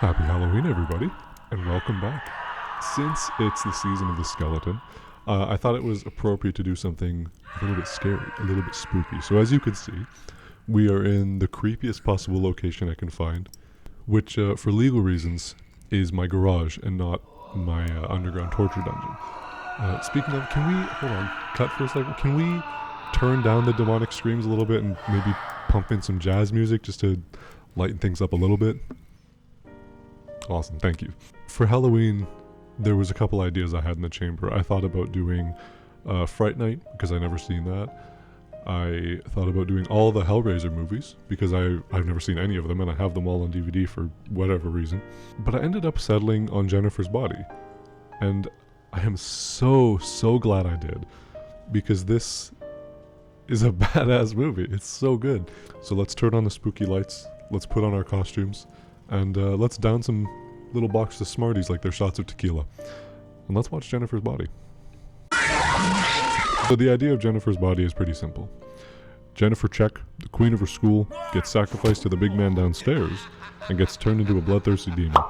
Happy Halloween, everybody, and welcome back. Since it's the season of the skeleton, I thought it was appropriate to do something a little bit scary, a little bit spooky. So as you can see, we are in the creepiest possible location I can find, which, for legal reasons, is my garage and not my underground torture dungeon. Speaking of, can we, hold on, cut for a second, can we turn down the demonic screams a little bit and maybe pump in some jazz music just to lighten things up a little bit? Awesome, thank you. For Halloween, there was a couple ideas I had in the chamber. I thought about doing Fright Night, because I've never seen that. I thought about doing all the Hellraiser movies, because I've never seen any of them, and I have them all on DVD for whatever reason. But I ended up settling on Jennifer's Body. And I am so glad I did, because this is a badass movie. It's so good. So let's turn on the spooky lights, let's put on our costumes, and let's down some little boxes of Smarties like they're shots of tequila. And let's watch Jennifer's Body. So the idea of Jennifer's Body is pretty simple. Jennifer Check, the queen of her school, gets sacrificed to the big man downstairs and gets turned into a bloodthirsty demon.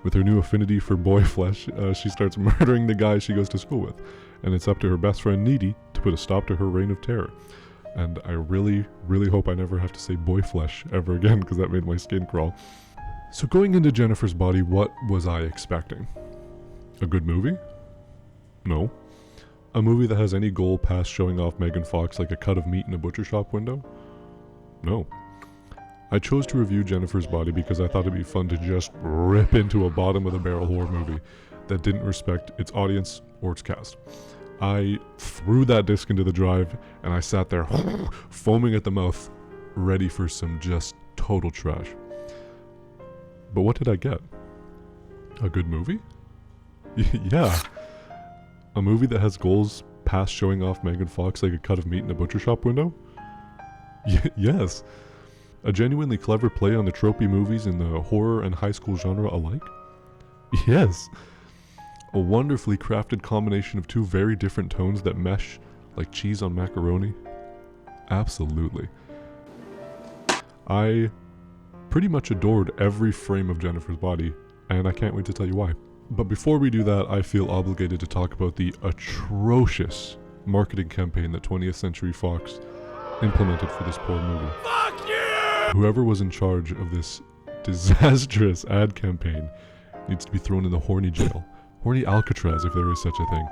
With her new affinity for boy flesh, she starts murdering the guys she goes to school with. And it's up to her best friend Needy to put a stop to her reign of terror. And I really hope I never have to say boy flesh ever again, because that made my skin crawl. So going into Jennifer's Body, what was I expecting? A good movie? No. A movie that has any goal past showing off Megan Fox like a cut of meat in a butcher shop window? No. I chose to review Jennifer's Body because I thought it'd be fun to just rip into a bottom of the barrel horror movie that didn't respect its audience or its cast. I threw that disc into the drive and I sat there foaming at the mouth, ready for some just total trash. But what did I get? A good movie? Yeah. A movie that has goals past showing off Megan Fox like a cut of meat in a butcher shop window? Yes. A genuinely clever play on the tropey movies in the horror and high school genre alike? Yes. A wonderfully crafted combination of two very different tones that mesh like cheese on macaroni? Absolutely. I pretty much adored every frame of Jennifer's Body, and I can't wait to tell you why. But before we do that, I feel obligated to talk about the atrocious marketing campaign that 20th Century Fox implemented for this poor movie. Fuck you! Whoever was in charge of this disastrous ad campaign needs to be thrown in the horny jail. Horny Alcatraz, if there is such a thing.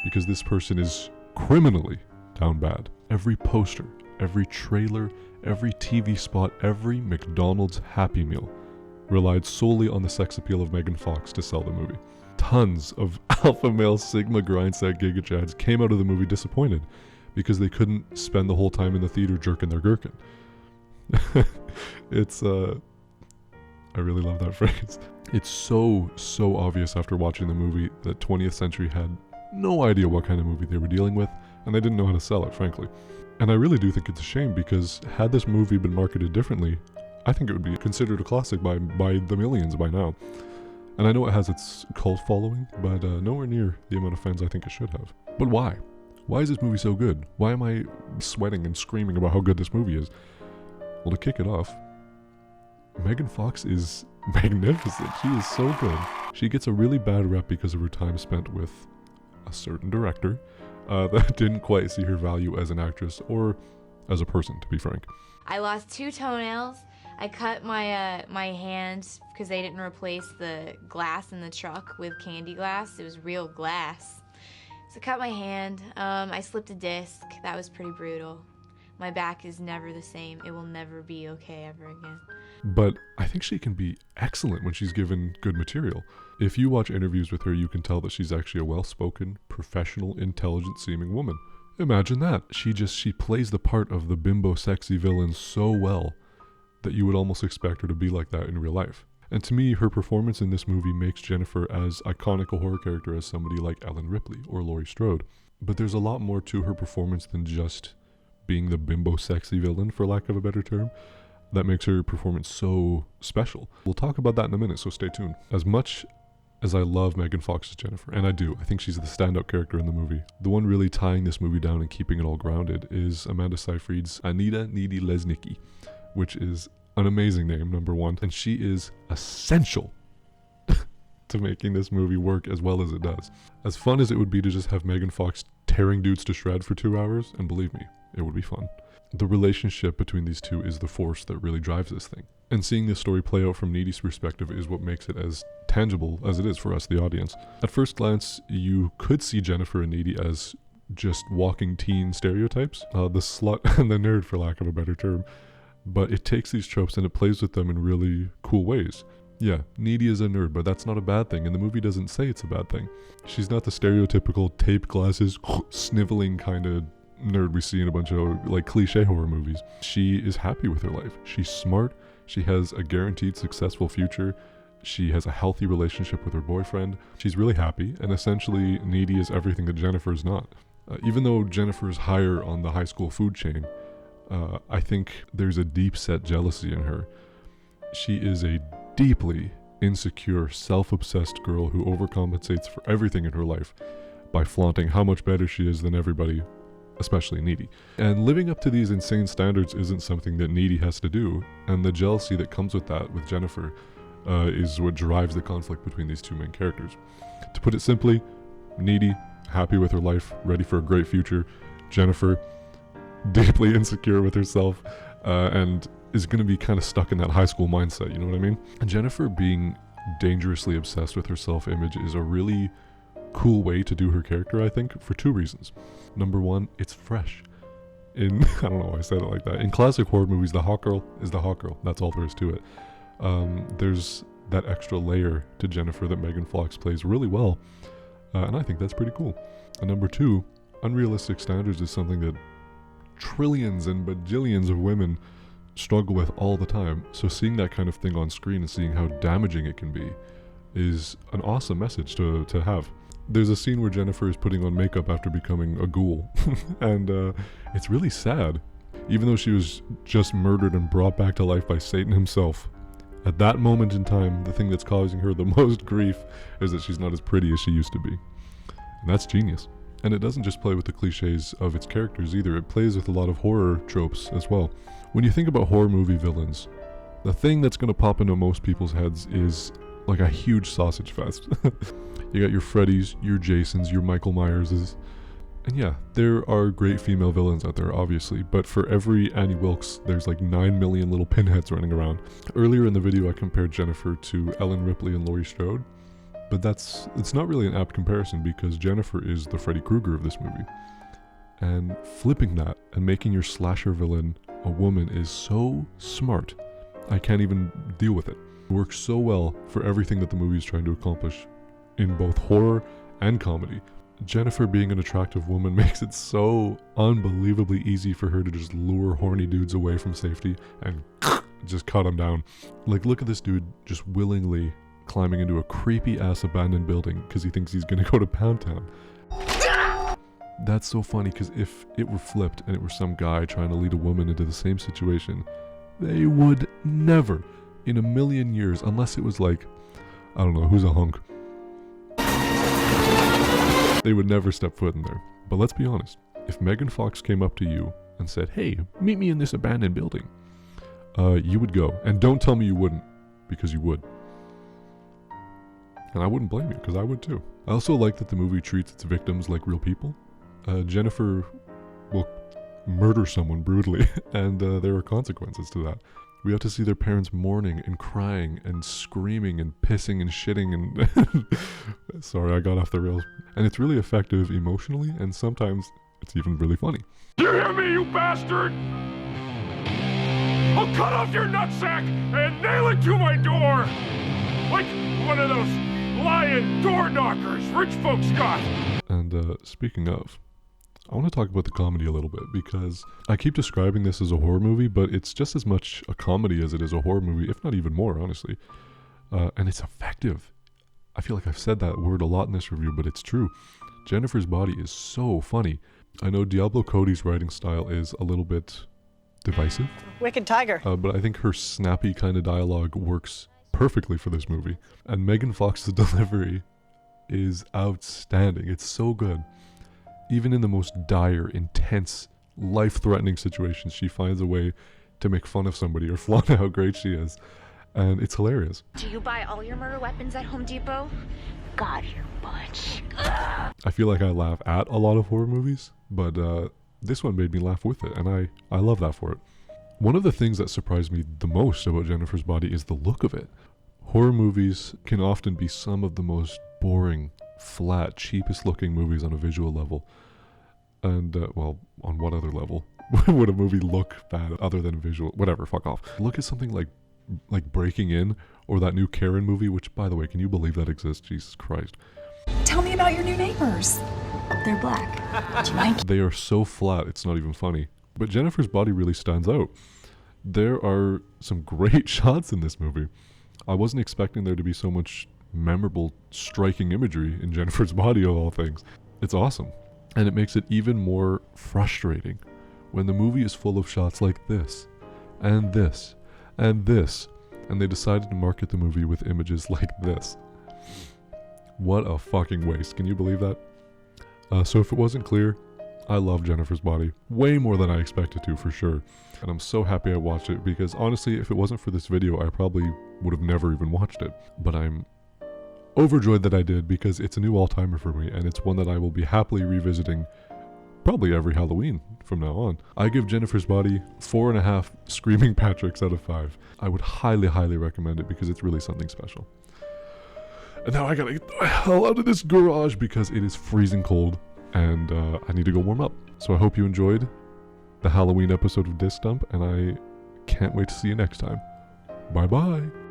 Because this person is criminally down bad. Every poster, every trailer, every TV spot, every McDonald's Happy Meal relied solely on the sex appeal of Megan Fox to sell the movie. Tons of alpha male Sigma grindset Giga Chads came out of the movie disappointed because they couldn't spend the whole time in the theater jerking their gherkin. It's, I really love that phrase. It's so obvious after watching the movie that 20th Century had no idea what kind of movie they were dealing with, and they didn't know how to sell it, frankly. And I really do think it's a shame, because had this movie been marketed differently, I think it would be considered a classic by the millions by now. And I know it has its cult following, but nowhere near the amount of fans I think it should have. But why? Why is this movie so good? Why am I sweating and screaming about how good this movie is? Well, to kick it off, Megan Fox is magnificent. She is so good. She gets a really bad rep because of her time spent with a certain director that didn't quite see her value as an actress or as a person, to be frank. I lost 2 toenails. I cut my my hand because they didn't replace the glass in the truck with candy glass. It was real glass. So I cut my hand. I slipped a disc. That was pretty brutal. My back is never the same. It will never be okay ever again. But I think she can be excellent when she's given good material. If you watch interviews with her, you can tell that she's actually a well-spoken, professional, intelligent-seeming woman. Imagine that. She plays the part of the bimbo sexy villain so well that you would almost expect her to be like that in real life. And to me, her performance in this movie makes Jennifer as iconic a horror character as somebody like Ellen Ripley or Laurie Strode. But there's a lot more to her performance than just being the bimbo sexy villain, for lack of a better term, that makes her performance so special. We'll talk about that in a minute, so stay tuned. As much as I love Megan Fox as Jennifer, and I do, I think she's the standout character in the movie, the one really tying this movie down and keeping it all grounded is Amanda Seyfried's Anita Needy Lesnicki, which is an amazing name, number one, and she is essential to making this movie work as well as it does. As fun as it would be to just have Megan Fox tearing dudes to shred for 2 hours, and believe me, it would be fun. The relationship between these two is the force that really drives this thing. And seeing this story play out from Needy's perspective is what makes it as tangible as it is for us, the audience. At first glance, you could see Jennifer and Needy as just walking teen stereotypes, the slut and the nerd, for lack of a better term. But it takes these tropes and it plays with them in really cool ways. Yeah, Needy is a nerd, but that's not a bad thing, and the movie doesn't say it's a bad thing. She's not the stereotypical tape glasses, sniveling kind of nerd we see in a bunch of like cliche horror movies. She is happy with her life. She's smart. She has a guaranteed successful future. She has a healthy relationship with her boyfriend. She's really happy, and essentially Needy is everything that Jennifer is not. Even though Jennifer is higher on the high school food chain, I think there's a deep-set jealousy in her. She is a deeply insecure, self-obsessed girl who overcompensates for everything in her life by flaunting how much better she is than everybody, especially Needy. And living up to these insane standards isn't something that Needy has to do, and the jealousy that comes with that with Jennifer is what drives the conflict between these two main characters. To put it simply, Needy, happy with her life, ready for a great future. Jennifer, deeply insecure with herself, and is going to be kind of stuck in that high school mindset, you know what I mean? And Jennifer being dangerously obsessed with her self-image is a really cool way to do her character, I think, for 2 reasons. Number one, it's fresh. I don't know why I said it like that. In classic horror movies, the hot girl is the hot girl. That's all there is to it. There's that extra layer to Jennifer that Megan Fox plays really well, and I think that's pretty cool. And number two, Unrealistic Standards is something that trillions and bajillions of women struggle with all the time. So seeing that kind of thing on screen and seeing how damaging it can be is an awesome message to have. There's a scene where Jennifer is putting on makeup after becoming a ghoul, and it's really sad. Even though she was just murdered and brought back to life by Satan himself, at that moment in time, the thing that's causing her the most grief is that she's not as pretty as she used to be. And that's genius. And it doesn't just play with the cliches of its characters either, it plays with a lot of horror tropes as well. When you think about horror movie villains, the thing that's going to pop into most people's heads is like a huge sausage fest. You got your Freddys, your Jasons, your Michael Myerses. And yeah, there are great female villains out there, obviously, but for every Annie Wilkes, there's like 9 million little pinheads running around. Earlier in the video, I compared Jennifer to Ellen Ripley and Laurie Strode, but it's not really an apt comparison because Jennifer is the Freddy Krueger of this movie. And flipping that and making your slasher villain a woman is so smart. I can't even deal with it. It works so well for everything that the movie is trying to accomplish in both horror and comedy. Jennifer being an attractive woman makes it so unbelievably easy for her to just lure horny dudes away from safety and just cut them down. Like, look at this dude just willingly climbing into a creepy ass abandoned building because he thinks he's gonna go to Pound Town. That's so funny because if it were flipped and it were some guy trying to lead a woman into the same situation, they would never in a million years, unless it was like, I don't know, who's a hunk, they would never step foot in there. But let's be honest, if Megan Fox came up to you and said, hey, meet me in this abandoned building, you would go. And don't tell me you wouldn't, because you would. And I wouldn't blame you, because I would too. I also like that the movie treats its victims like real people. Jennifer will murder someone brutally, and there are consequences to that. We have to see their parents mourning and crying and screaming and pissing and shitting and... Sorry, I got off the rails. And it's really effective emotionally, and sometimes it's even really funny. You hear me, you bastard? I'll cut off your nutsack and nail it to my door! Like one of those lying door knockers rich folks got! And speaking of, I want to talk about the comedy a little bit, because I keep describing this as a horror movie, but it's just as much a comedy as it is a horror movie, if not even more, honestly. And it's effective. I feel like I've said that word a lot in this review, but it's true. Jennifer's body is so funny. I know Diablo Cody's writing style is a little bit divisive. Wicked tiger. But I think her snappy kind of dialogue works perfectly for this movie. And Megan Fox's delivery is outstanding. It's so good. Even in the most dire, intense, life-threatening situations, she finds a way to make fun of somebody or flaunt how great she is. And it's hilarious. Do you buy all your murder weapons at Home Depot? God, you're a bunch. I feel like I laugh at a lot of horror movies, but this one made me laugh with it, and I love that for it. One of the things that surprised me the most about Jennifer's Body is the look of it. Horror movies can often be some of the most boring, flat, cheapest looking movies on a visual level. And, well, on what other level would a movie look bad other than visual? Whatever, fuck off. Look at something like Breaking In, or that new Karen movie, which, by the way, can you believe that exists? Jesus Christ. Tell me about your new neighbors. They're black. Do you mind? They are so flat, it's not even funny. But Jennifer's Body really stands out. There are some great shots in this movie. I wasn't expecting there to be so much memorable, striking imagery in Jennifer's Body, of all things. It's awesome. And it makes it even more frustrating when the movie is full of shots like this, and this, and this, and they decided to market the movie with images like this. What a fucking waste. Can you believe that? So if it wasn't clear, I love Jennifer's Body. Way more than I expected to, for sure. And I'm so happy I watched it, because honestly, if it wasn't for this video, I probably would have never even watched it. But I'm overjoyed that I did, because it's a new all-timer for me, and it's one that I will be happily revisiting probably every Halloween from now on. I give Jennifer's Body 4.5 Screaming Patricks out of 5. I would highly, highly recommend it, because it's really something special. And now I gotta get the hell out of this garage, because it is freezing cold, and I need to go warm up. So I hope you enjoyed the Halloween episode of Disc Dump, and I can't wait to see you next time. Bye bye.